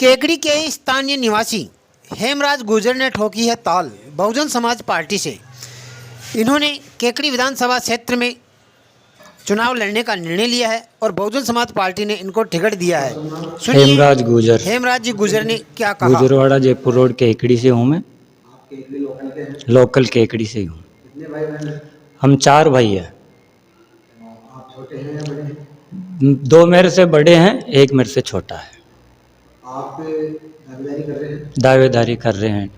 केकड़ी के स्थानीय निवासी हेमराज गुर्जर ने ठोकी है ताल बहुजन समाज पार्टी से। इन्होंने केकड़ी विधानसभा क्षेत्र में चुनाव लड़ने का निर्णय लिया है और बहुजन समाज पार्टी ने इनको टिकट दिया है। सुनिए हेमराज जी गुर्जर ने क्या कहा। गुजरवाड़ा जयपुर रोड केकड़ी से हूँ मैं। लोकल केकड़ी से हूँ। हम 4 भाई हैं। आप छोटे हैं या बड़े हैं? 2 मेरे से बड़े हैं, 1 मेरे से छोटा है। आप दावेदारी कर रहे हैं? दावेदारी कर रहे हैं।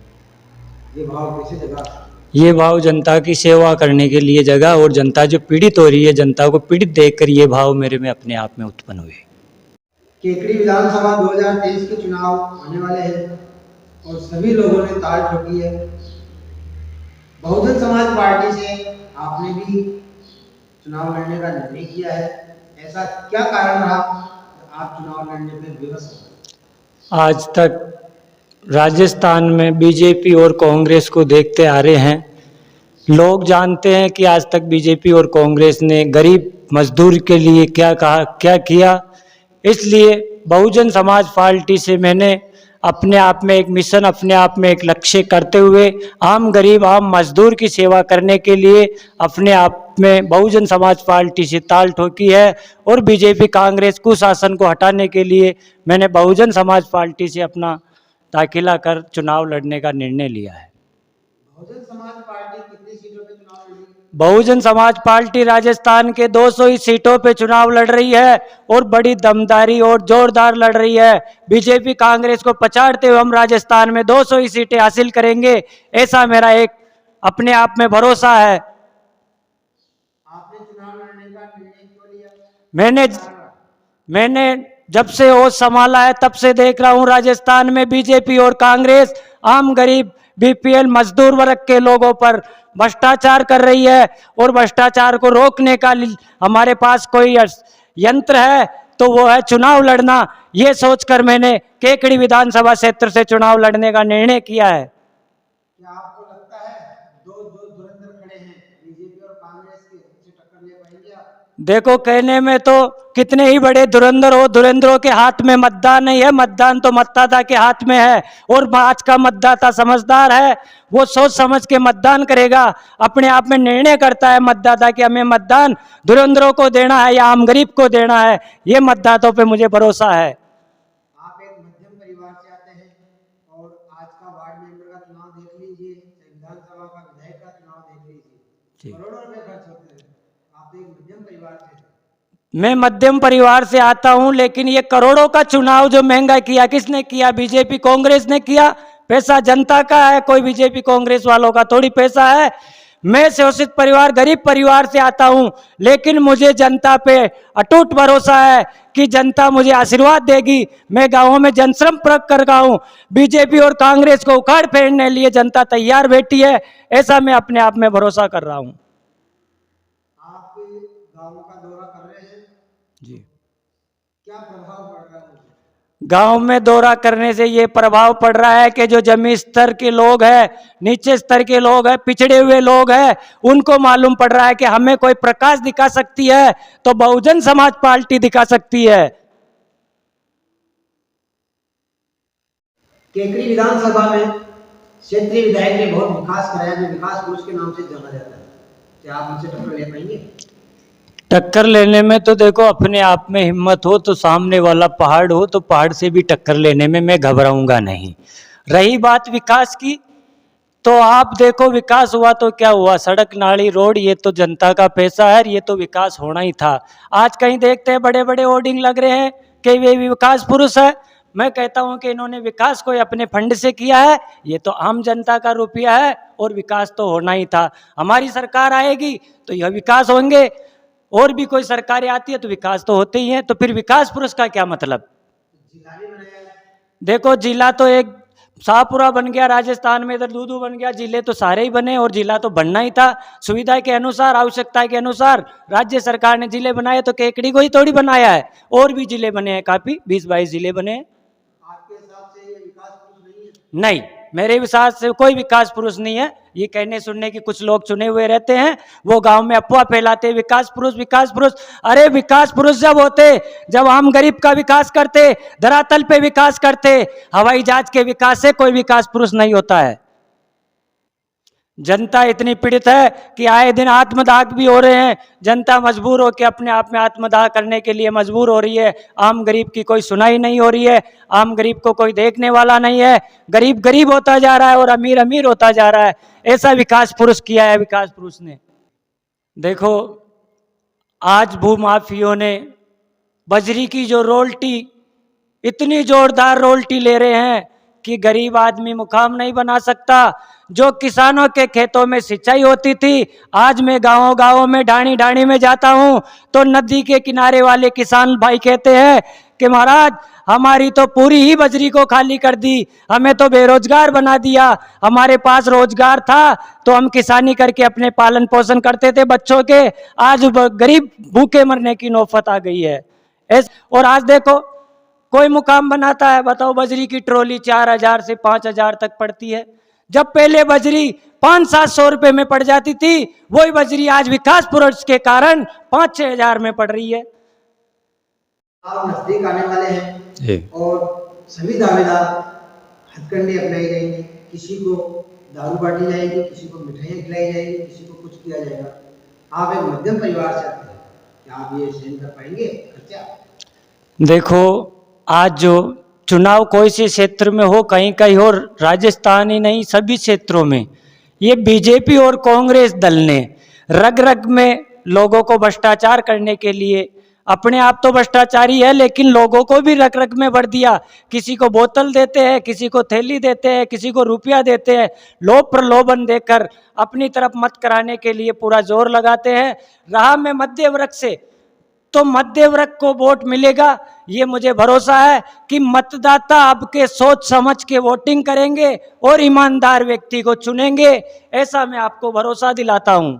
ये भाव कैसे जगा? ये भाव जनता की सेवा करने के लिए जगह, और जनता जो पीड़ित हो रही है, जनता को पीड़ित देखकर ये भाव मेरे में अपने आप में उत्पन्न हुए। केकड़ी विधानसभा 2023 के चुनाव आने वाले हैं और सभी लोगों ने ताल ठोकी है। बहुजन समाज पार्टी से आपने भी चुनाव लड़ने का निर्णय किया है। ऐसा क्या कारण रहा आप चुनाव लड़ने में विवश हो? आज तक राजस्थान में बीजेपी और कांग्रेस को देखते आ रहे हैं। लोग जानते हैं कि आज तक बीजेपी और कांग्रेस ने गरीब मजदूर के लिए क्या कहा, क्या किया। इसलिए बहुजन समाज पार्टी से मैंने अपने आप में एक मिशन, अपने आप में एक लक्ष्य करते हुए आम गरीब, आम मजदूर की सेवा करने के लिए अपने आप में बहुजन समाज पार्टी से ताल ठोकी है। और बीजेपी कांग्रेस कुशासन को हटाने के लिए मैंने बहुजन समाज पार्टी से अपना दाखिला कर चुनाव लड़ने का निर्णय लिया है। बहुजन समाज पार्टी कितनी सीटों पे चुनाव लड़ी? बहुजन समाज पार्टी राजस्थान के 200 ही सीटों पे चुनाव लड़ रही है और बड़ी दमदारी और जोरदार लड़ रही है। बीजेपी कांग्रेस को पछाड़ते हुए हम राजस्थान में 200 ही सीटें हासिल करेंगे, ऐसा मेरा एक अपने आप में भरोसा है। आपने चुनाव लड़ने का निर्णय क्यों लिया? मैंने जब से होश संभाला है तब से देख रहा हूं राजस्थान में बीजेपी और कांग्रेस आम गरीब बीपीएल मजदूर वर्ग के लोगों पर भ्रष्टाचार कर रही है, और भ्रष्टाचार को रोकने का हमारे पास कोई यंत्र है तो वो है चुनाव लड़ना। ये सोचकर मैंने केकड़ी विधानसभा क्षेत्र से चुनाव लड़ने का निर्णय किया है। क्या आपको लगता है दो धुरंधर खड़े हैं बीजेपी और कांग्रेस के, उनसे टक्कर ले पाएंगे आप? देखो, कहने में तो कितने ही बड़े धुरंधर हो, धुरंधरों के हाथ में मतदान नहीं है, मतदान तो मतदाता के हाथ में है। और आज का मतदाता समझदार है, वो सोच समझ के मतदान करेगा, अपने आप में निर्णय करता है मतदाता कि हमें मतदान धुरंधरों को देना है या आम गरीब को देना है। ये मतदाताओं पे मुझे भरोसा है। आप एक मध्यम परिवार से आते हैं और आज का वार्ड मेंबर का चुनाव देख लीजिए, विधानसभा का विधायक का चुनाव देख लीजिए, करोड़ों रुपए खर्च होते हैं। आप एक मध्यम परिवार से? मैं मध्यम परिवार से आता हूं, लेकिन ये करोड़ों का चुनाव जो महंगा किया, किसने किया? बीजेपी कांग्रेस ने किया। पैसा जनता का है, कोई बीजेपी कांग्रेस वालों का थोड़ी पैसा है। मैं शोषित परिवार, गरीब परिवार से आता हूं, लेकिन मुझे जनता पे अटूट भरोसा है कि जनता मुझे आशीर्वाद देगी। मैं गांवों में जनश्रम प्रयोग कर रहा हूं। बीजेपी और कांग्रेस को उखाड़ फेंकने लिए जनता तैयार बैठी है, ऐसा मैं अपने आप में भरोसा कर रहा हूं। आप गांव का दौरा कर रहे हैं जी, क्या प्रभाव पड़ रहा है? गांव में दौरा करने से ये प्रभाव पड़ रहा है कि जो जमीन स्तर के लोग हैं, नीचे स्तर के लोग हैं, पिछड़े हुए लोग हैं, उनको मालूम पड़ रहा है कि हमें कोई प्रकाश दिखा सकती है तो बहुजन समाज पार्टी दिखा सकती है। केकड़ी विधानसभा में क्षेत्रीय विधायक ने बहुत विकास कराया, जो विकास पुरुष के नाम से जाना जाता है। क्या आप उनसे टक्कर ले पाएंगे? टक्कर लेने में तो देखो, अपने आप में हिम्मत हो तो सामने वाला पहाड़ हो तो पहाड़ से भी टक्कर लेने में मैं घबराऊंगा नहीं। रही बात विकास की, तो आप देखो विकास हुआ तो क्या हुआ? सड़क, नाली, रोड, ये तो जनता का पैसा है, ये तो विकास होना ही था। आज कहीं देखते हैं बड़े बड़े होर्डिंग लग रहे हैं कि वे विकास पुरुष है। मैं कहता हूं कि इन्होंने विकास कोई अपने फंड से किया है, ये तो आम जनता का रुपया है, और विकास तो होना ही था। हमारी सरकार आएगी तो यह विकास होंगे, और भी कोई सरकारें आती है तो विकास तो होते ही हैं। तो फिर विकास पुरुष का क्या मतलब? जिला भी बनाया है। देखो, जिला तो एक शाहपुरा बन गया राजस्थान में, इधर दूदू बन गया, जिले तो सारे ही बने, और जिला तो बनना ही था। सुविधा के अनुसार, आवश्यकता के अनुसार राज्य सरकार ने जिले बनाए, तो केकड़ी को ही थोड़ी बनाया है, और भी जिले बने हैं, काफी 20-22 जिले बने हैं। आपके हिसाब से ये विकास पुरुष नहीं है? नहीं, मेरे विचार से कोई विकास पुरुष नहीं है। ये कहने सुनने के कुछ लोग चुने हुए रहते हैं, वो गांव में अफवाह फैलाते, विकास पुरुष विकास पुरुष। अरे विकास पुरुष जब होते जब हम गरीब का विकास करते, धरातल पे विकास करते। हवाई जहाज के विकास से कोई विकास पुरुष नहीं होता है। जनता इतनी पीड़ित है कि आए दिन आत्मदाह भी हो रहे हैं। जनता मजबूर होकर अपने आप में आत्मदाह करने के लिए मजबूर हो रही है। आम गरीब की कोई सुनाई नहीं हो रही है, आम गरीब को कोई देखने वाला नहीं है। गरीब गरीब होता जा रहा है और अमीर अमीर होता जा रहा है। ऐसा विकास पुरुष किया है विकास पुरुष ने। देखो आज भूमाफियों ने बजरी की जो रोल्टी, इतनी जोरदार रोल्टी ले रहे हैं कि गरीब आदमी मुकाम नहीं बना सकता। जो किसानों के खेतों में सिंचाई होती थी, आज मैं गाँव गाँव में ढाणी ढाणी में जाता हूँ तो नदी के किनारे वाले किसान भाई कहते हैं कि महाराज हमारी तो पूरी ही बजरी को खाली कर दी, हमें तो बेरोजगार बना दिया। हमारे पास रोजगार था तो हम किसानी करके अपने पालन पोषण करते थे बच्चों के, आज गरीब भूखे मरने की नौबत आ गई है। और आज देखो कोई मुकाम बनाता है, बताओ बजरी की ट्रॉली 4,000 से 5,000 तक पड़ती है। जब पहले बजरी 500-700 रुपए में पड़ जाती थी, वही बजरी आज विकास पुरुष के कारण 5-6 हजार में पड़ रही है। आप नजदीक आने वाले हैं और सभी दावेदार हथकंडे अपनाए जाएंगे। किसी को दारू बांटी जाएगी, किसी को मिठाइयाँ खिलाई जाएगी, किसी को कुछ किया जाएगा। आप एक मध्यम परिवार से आते हैं, क्या आप ये सहन कर पाएंगे खर्चा? देखो आज जो चुनाव कोई से क्षेत्र में हो, कहीं कहीं हो, राजस्थान ही नहीं सभी क्षेत्रों में ये बीजेपी और कांग्रेस दल ने रग रग में लोगों को भ्रष्टाचार करने के लिए, अपने आप तो भ्रष्टाचारी है लेकिन लोगों को भी रग रग में भर दिया। किसी को बोतल देते हैं, किसी को थैली देते हैं, किसी को रुपया देते हैं, लोभ प्रलोभन देकर अपनी तरफ मत कराने के लिए पूरा जोर लगाते हैं। रहा मैं मध्य वर्ग से, तो मध्य वर्ग को वोट मिलेगा, ये मुझे भरोसा है कि मतदाता आपके सोच समझ के वोटिंग करेंगे और ईमानदार व्यक्ति को चुनेंगे, ऐसा मैं आपको भरोसा दिलाता हूं।